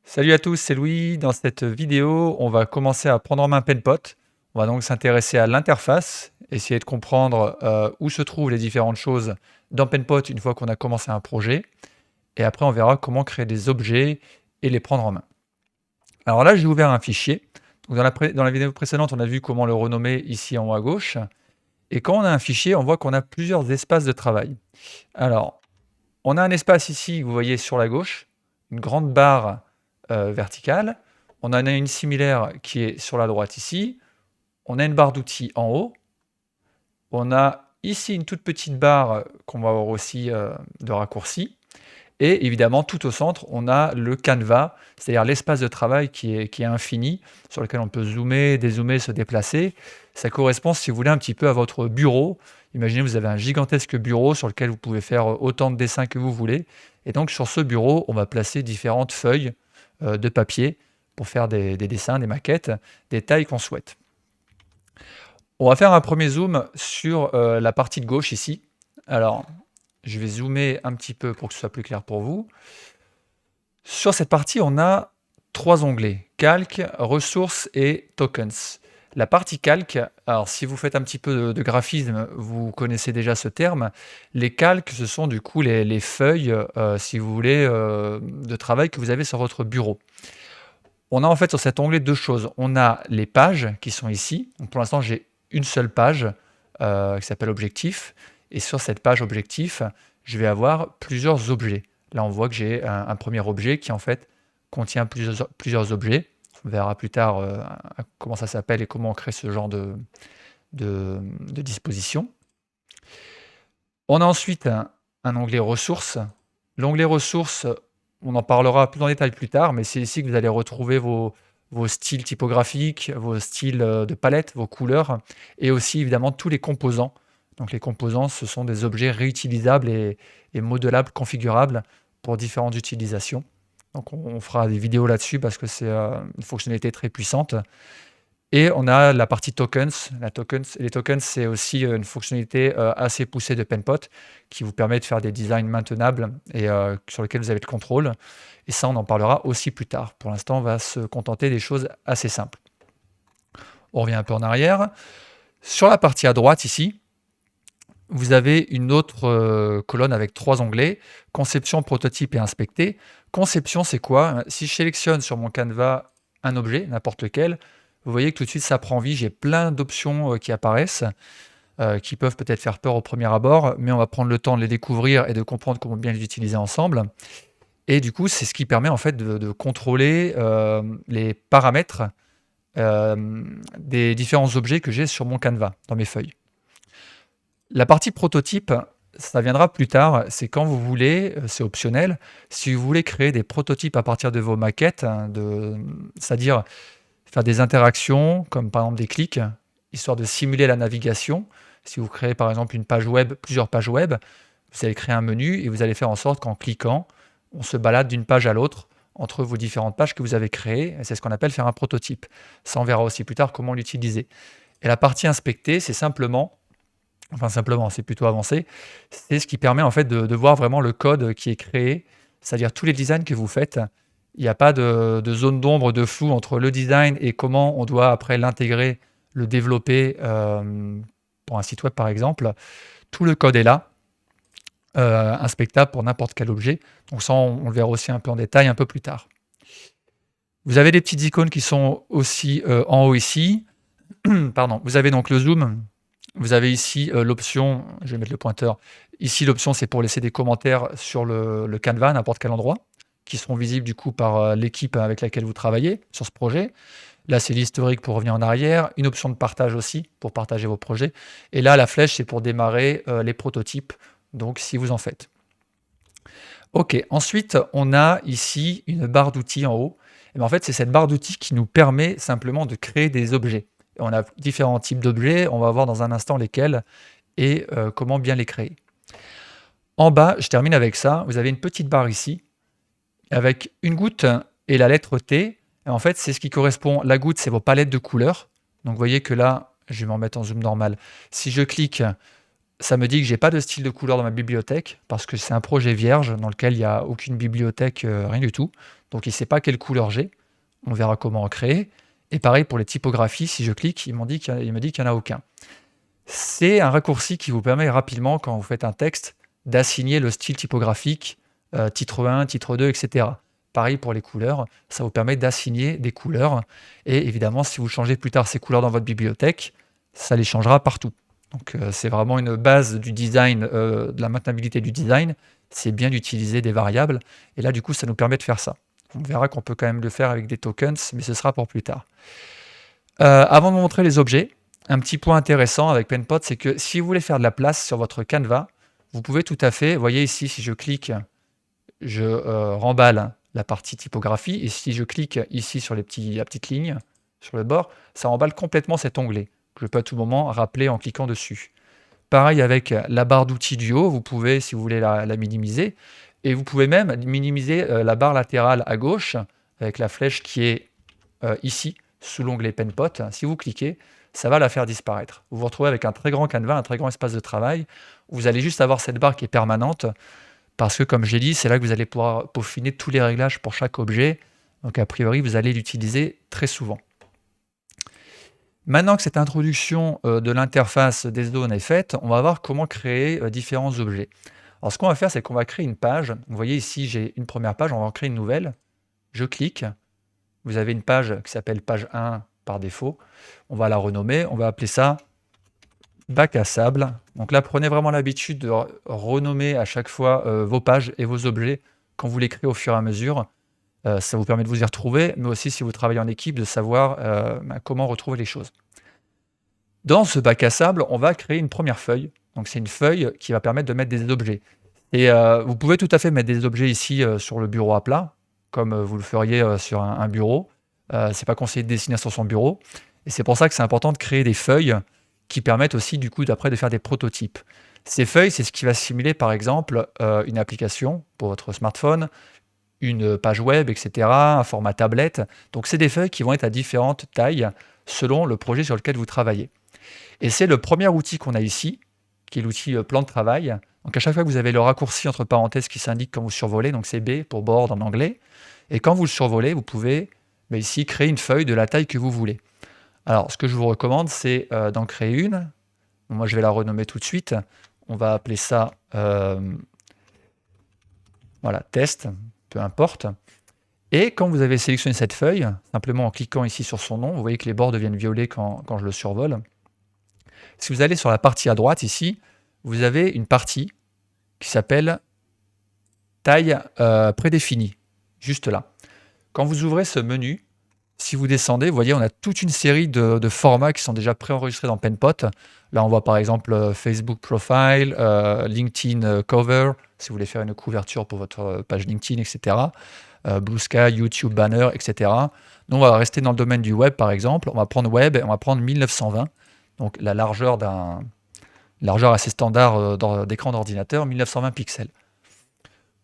Salut à tous, c'est Louis. Dans cette vidéo, on va commencer à prendre en main PenPot. On va donc s'intéresser à l'interface, essayer de comprendre où se trouvent les différentes choses dans PenPot une fois qu'on a commencé un projet. Et après, on verra comment créer des objets et les prendre en main. Alors là, j'ai ouvert un fichier. Donc dans la vidéo précédente, on a vu comment le renommer ici en haut à gauche. Et quand on a un fichier, on voit qu'on a plusieurs espaces de travail. Alors, on a un espace ici, vous voyez sur la gauche, une grande barre verticale. On en a une similaire qui est sur la droite ici. On a une barre d'outils en haut. On a ici une toute petite barre qu'on va avoir aussi de raccourci. Et évidemment, tout au centre, on a le canevas, c'est-à-dire l'espace de travail qui est infini, sur lequel on peut zoomer, dézoomer, se déplacer. Ça correspond, si vous voulez, un petit peu à votre bureau. Imaginez, vous avez un gigantesque bureau sur lequel vous pouvez faire autant de dessins que vous voulez. Et donc, sur ce bureau, on va placer différentes feuilles de papier pour faire des dessins, des maquettes, des tailles qu'on souhaite. On va faire un premier zoom sur la partie de gauche ici. Alors, je vais zoomer un petit peu pour que ce soit plus clair pour vous. Sur cette partie, on a 3 onglets, calque, ressources et tokens. La partie calque, alors si vous faites un petit peu de graphisme, vous connaissez déjà ce terme. Les calques, ce sont du coup les feuilles, si vous voulez, de travail que vous avez sur votre bureau. On a en fait sur cet onglet 2 choses. On a les pages qui sont ici. Donc pour l'instant, j'ai une seule page qui s'appelle objectif. Et sur cette page objectif, je vais avoir plusieurs objets. Là, on voit que j'ai un premier objet qui en fait contient plusieurs objets. On verra plus tard comment ça s'appelle et comment on crée ce genre de disposition. On a ensuite un onglet ressources. L'onglet ressources, on en parlera plus en détail plus tard, mais c'est ici que vous allez retrouver vos styles typographiques, vos styles de palette, vos couleurs, et aussi évidemment tous les composants. Donc les composants, ce sont des objets réutilisables et modelables, configurables pour différentes utilisations. Donc on fera des vidéos là-dessus parce que c'est une fonctionnalité très puissante. Et on a la partie tokens. Les tokens, c'est aussi une fonctionnalité assez poussée de PenPot qui vous permet de faire des designs maintenables et sur lesquels vous avez le contrôle. Et ça, on en parlera aussi plus tard. Pour l'instant, on va se contenter des choses assez simples. On revient un peu en arrière. Sur la partie à droite ici, vous avez une autre colonne avec 3 onglets, conception, prototype et inspecter. Conception, c'est quoi? Si je sélectionne sur mon canevas un objet, n'importe lequel, vous voyez que tout de suite ça prend vie, j'ai plein d'options qui apparaissent, qui peuvent peut-être faire peur au premier abord, mais on va prendre le temps de les découvrir et de comprendre comment bien les utiliser ensemble. Et du coup, c'est ce qui permet en fait de contrôler les paramètres des différents objets que j'ai sur mon canevas, dans mes feuilles. La partie prototype, ça viendra plus tard, c'est quand vous voulez, c'est optionnel, si vous voulez créer des prototypes à partir de vos maquettes, c'est-à-dire faire des interactions, comme par exemple des clics, histoire de simuler la navigation. Si vous créez par exemple une page web, plusieurs pages web, vous allez créer un menu et vous allez faire en sorte qu'en cliquant, on se balade d'une page à l'autre entre vos différentes pages que vous avez créées. C'est ce qu'on appelle faire un prototype. Ça, on verra aussi plus tard comment l'utiliser. Et la partie inspecter, c'est simplement, c'est plutôt avancé, c'est ce qui permet en fait de voir vraiment le code qui est créé, c'est-à-dire tous les designs que vous faites. Il n'y a pas de zone d'ombre, de flou entre le design et comment on doit après l'intégrer, le développer pour un site web par exemple. Tout le code est là, inspectable pour n'importe quel objet. Donc ça, on le verra aussi un peu en détail un peu plus tard. Vous avez des petites icônes qui sont aussi en haut ici. Pardon. Vous avez donc le zoom. Vous avez ici l'option, je vais mettre le pointeur, ici l'option c'est pour laisser des commentaires sur le canevas, n'importe quel endroit, qui seront visibles du coup par l'équipe avec laquelle vous travaillez sur ce projet. Là c'est l'historique pour revenir en arrière, une option de partage aussi pour partager vos projets. Et là la flèche c'est pour démarrer les prototypes, donc si vous en faites. Ok, ensuite on a ici une barre d'outils en haut. Et bien, en fait c'est cette barre d'outils qui nous permet simplement de créer des objets. On a différents types d'objets, on va voir dans un instant lesquels et comment bien les créer. En bas, je termine avec ça, vous avez une petite barre ici, avec une goutte et la lettre T. Et en fait, c'est ce qui correspond, la goutte, c'est vos palettes de couleurs. Donc vous voyez que là, je vais m'en mettre en zoom normal. Si je clique, ça me dit que j'ai pas de style de couleur dans ma bibliothèque, parce que c'est un projet vierge dans lequel il n'y a aucune bibliothèque, rien du tout. Donc il ne sait pas quelle couleur j'ai. On verra comment en créer. Et pareil pour les typographies, si je clique, il me dit qu'il n'y en a aucun. C'est un raccourci qui vous permet rapidement, quand vous faites un texte, d'assigner le style typographique, titre 1, titre 2, etc. Pareil pour les couleurs, ça vous permet d'assigner des couleurs. Et évidemment, si vous changez plus tard ces couleurs dans votre bibliothèque, ça les changera partout. Donc c'est vraiment une base du design, de la maintenabilité du design. C'est bien d'utiliser des variables. Et là, du coup, ça nous permet de faire ça. On verra qu'on peut quand même le faire avec des tokens, mais ce sera pour plus tard. Avant de vous montrer les objets, un petit point intéressant avec Penpot, c'est que si vous voulez faire de la place sur votre canevas, vous pouvez tout à fait, vous voyez ici, si je clique, je remballe la partie typographie, et si je clique ici sur la petite ligne, sur le bord, ça remballe complètement cet onglet, que je peux à tout moment rappeler en cliquant dessus. Pareil avec la barre d'outils du haut, vous pouvez, si vous voulez la minimiser, et vous pouvez même minimiser la barre latérale à gauche, avec la flèche qui est ici, sous l'onglet Penpot. Si vous cliquez, ça va la faire disparaître. Vous vous retrouvez avec un très grand canevas, un très grand espace de travail, où vous allez juste avoir cette barre qui est permanente, parce que comme j'ai dit, c'est là que vous allez pouvoir peaufiner tous les réglages pour chaque objet. Donc a priori, vous allez l'utiliser très souvent. Maintenant que cette introduction de l'interface des zones est faite, on va voir comment créer différents objets. Alors ce qu'on va faire, c'est qu'on va créer une page. Vous voyez ici, j'ai une première page, on va en créer une nouvelle. Je clique. Vous avez une page qui s'appelle page 1 par défaut. On va la renommer, on va appeler ça bac à sable. Donc là, prenez vraiment l'habitude de renommer à chaque fois vos pages et vos objets quand vous les créez au fur et à mesure. Ça vous permet de vous y retrouver, mais aussi si vous travaillez en équipe, de savoir comment retrouver les choses. Dans ce bac à sable, on va créer une première feuille. Donc c'est une feuille qui va permettre de mettre des objets. Et vous pouvez tout à fait mettre des objets ici sur le bureau à plat, comme vous le feriez sur un bureau. C'est pas conseillé de dessiner sur son bureau. Et c'est pour ça que c'est important de créer des feuilles qui permettent aussi du coup d'après de faire des prototypes. Ces feuilles, c'est ce qui va simuler par exemple une application pour votre smartphone, une page web, etc., un format tablette. Donc c'est des feuilles qui vont être à différentes tailles selon le projet sur lequel vous travaillez. Et c'est le premier outil qu'on a ici, qui est l'outil plan de travail. Donc à chaque fois que vous avez le raccourci entre parenthèses qui s'indique quand vous survolez, donc c'est B pour board en anglais, et quand vous le survolez, vous pouvez ici créer une feuille de la taille que vous voulez. Alors ce que je vous recommande, c'est d'en créer une. Moi je vais la renommer tout de suite. On va appeler ça voilà, test, peu importe. Et quand vous avez sélectionné cette feuille, simplement en cliquant ici sur son nom, vous voyez que les bords deviennent violets quand je le survole. Si vous allez sur la partie à droite ici, vous avez une partie qui s'appelle taille prédéfinie, juste là. Quand vous ouvrez ce menu, si vous descendez, vous voyez, on a toute une série de formats qui sont déjà préenregistrés dans Penpot. Là, on voit par exemple Facebook Profile, LinkedIn Cover, si vous voulez faire une couverture pour votre page LinkedIn, etc. Blue Sky, YouTube Banner, etc. Nous, on va rester dans le domaine du web, par exemple. On va prendre web et on va prendre 1920. Donc la largeur assez standard d'écran d'ordinateur, 1920 pixels.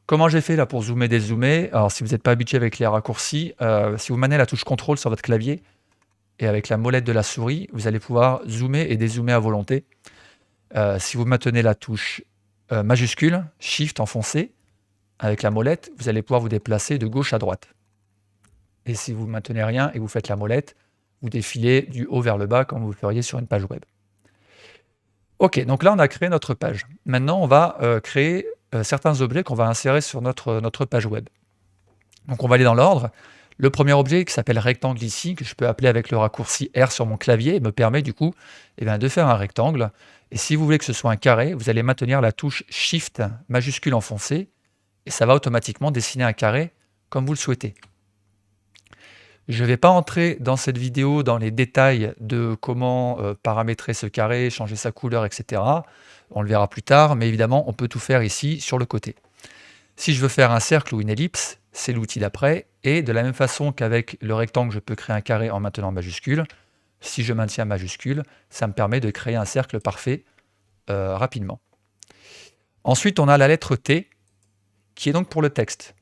Comment j'ai fait là pour zoomer, dézoomer? Alors si vous n'êtes pas habitué avec les raccourcis, si vous manez la touche CTRL sur votre clavier et avec la molette de la souris, vous allez pouvoir zoomer et dézoomer à volonté. Si vous maintenez la touche majuscule, Shift enfoncé, avec la molette, vous allez pouvoir vous déplacer de gauche à droite. Et si vous ne maintenez rien et vous faites la molette, vous défilez du haut vers le bas comme vous le feriez sur une page web. Ok, donc là on a créé notre page. Maintenant on va créer certains objets qu'on va insérer sur notre page web. Donc on va aller dans l'ordre. Le premier objet qui s'appelle rectangle ici, que je peux appeler avec le raccourci R sur mon clavier, me permet du coup de faire un rectangle. Et si vous voulez que ce soit un carré, vous allez maintenir la touche Shift majuscule enfoncée et ça va automatiquement dessiner un carré comme vous le souhaitez. Je ne vais pas entrer dans cette vidéo dans les détails de comment paramétrer ce carré, changer sa couleur, etc. On le verra plus tard, mais évidemment, on peut tout faire ici sur le côté. Si je veux faire un cercle ou une ellipse, c'est l'outil d'après. Et de la même façon qu'avec le rectangle, je peux créer un carré en maintenant majuscule. Si je maintiens majuscule, ça me permet de créer un cercle parfait rapidement. Ensuite, on a la lettre T, qui est donc pour le texte.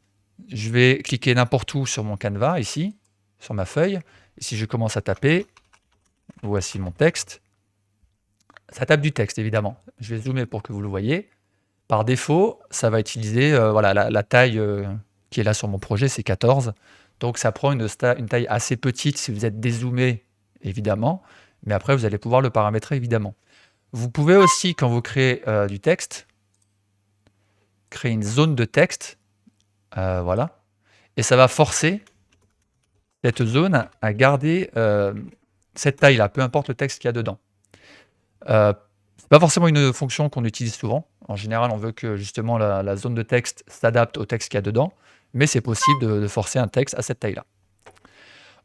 Je vais cliquer n'importe où sur mon canevas, ici, sur ma feuille. Et si je commence à taper, voici mon texte. Ça tape du texte, évidemment. Je vais zoomer pour que vous le voyez. Par défaut, ça va utiliser la taille qui est là sur mon projet, c'est 14. Donc ça prend une taille assez petite si vous êtes dézoomé, évidemment, mais après vous allez pouvoir le paramétrer, évidemment. Vous pouvez aussi, quand vous créez du texte, créer une zone de texte, voilà, et ça va forcer cette zone à garder cette taille-là, peu importe le texte qu'il y a dedans. C'est pas forcément une fonction qu'on utilise souvent. En général, on veut que justement la zone de texte s'adapte au texte qu'il y a dedans, mais c'est possible de forcer un texte à cette taille-là.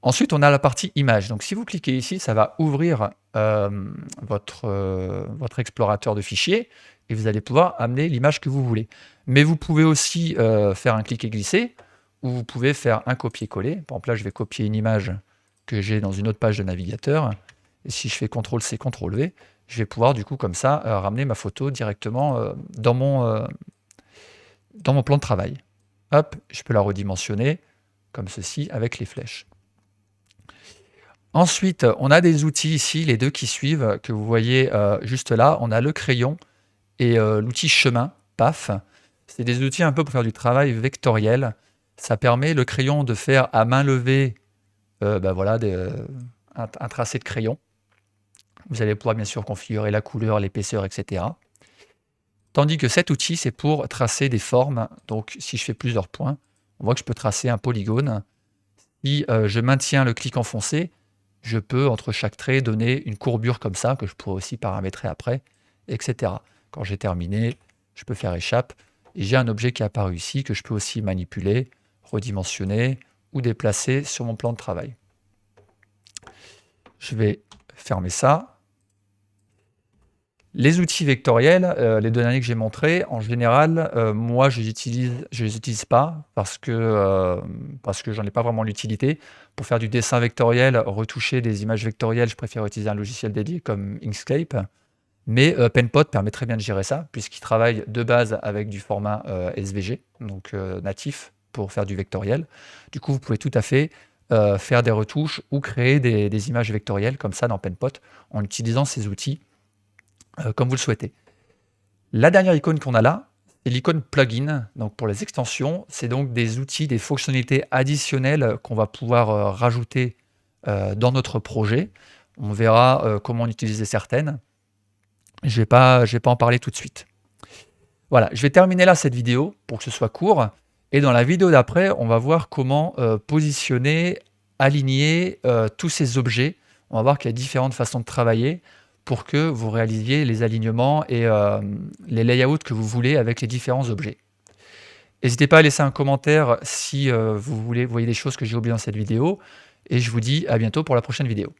Ensuite, on a la partie image. Donc si vous cliquez ici, ça va ouvrir votre explorateur de fichiers et vous allez pouvoir amener l'image que vous voulez. Mais vous pouvez aussi faire un cliquer glisser ou vous pouvez faire un copier-coller. Par exemple, là, je vais copier une image que j'ai dans une autre page de navigateur. Et si je fais CTRL-C, CTRL-V, je vais pouvoir du coup comme ça ramener ma photo directement dans mon plan de travail. Hop, je peux la redimensionner comme ceci avec les flèches. Ensuite, on a des outils ici, les deux qui suivent, que vous voyez juste là. On a le crayon et l'outil chemin, PAF. C'est des outils un peu pour faire du travail vectoriel. Ça permet le crayon de faire à main levée voilà, un tracé de crayon. Vous allez pouvoir bien sûr configurer la couleur, l'épaisseur, etc. Tandis que cet outil, c'est pour tracer des formes. Donc si je fais plusieurs points, on voit que je peux tracer un polygone. Si je maintiens le clic enfoncé, je peux, entre chaque trait, donner une courbure comme ça, que je pourrais aussi paramétrer après, etc. Quand j'ai terminé, je peux faire échappe. Et j'ai un objet qui est apparu ici, que je peux aussi manipuler, redimensionner ou déplacer sur mon plan de travail. Je vais fermer ça. Les outils vectoriels, les deux derniers que j'ai montrés, en général, moi je les utilise pas parce que j'en ai pas vraiment l'utilité. Pour faire du dessin vectoriel, retoucher des images vectorielles, je préfère utiliser un logiciel dédié comme Inkscape. Mais Penpot permet très bien de gérer ça, puisqu'il travaille de base avec du format SVG, donc natif, pour faire du vectoriel. Du coup, vous pouvez tout à fait faire des retouches ou créer des images vectorielles comme ça dans Penpot en utilisant ces outils comme vous le souhaitez. La dernière icône qu'on a là, c'est l'icône plugin. Donc pour les extensions, c'est donc des outils, des fonctionnalités additionnelles qu'on va pouvoir rajouter dans notre projet. On verra comment en utiliser certaines. Je vais pas en parler tout de suite. Voilà, je vais terminer là cette vidéo pour que ce soit court. Et dans la vidéo d'après, on va voir comment positionner, aligner tous ces objets. On va voir qu'il y a différentes façons de travailler pour que vous réalisiez les alignements et les layouts que vous voulez avec les différents objets. N'hésitez pas à laisser un commentaire si vous voyez des choses que j'ai oubliées dans cette vidéo. Et je vous dis à bientôt pour la prochaine vidéo.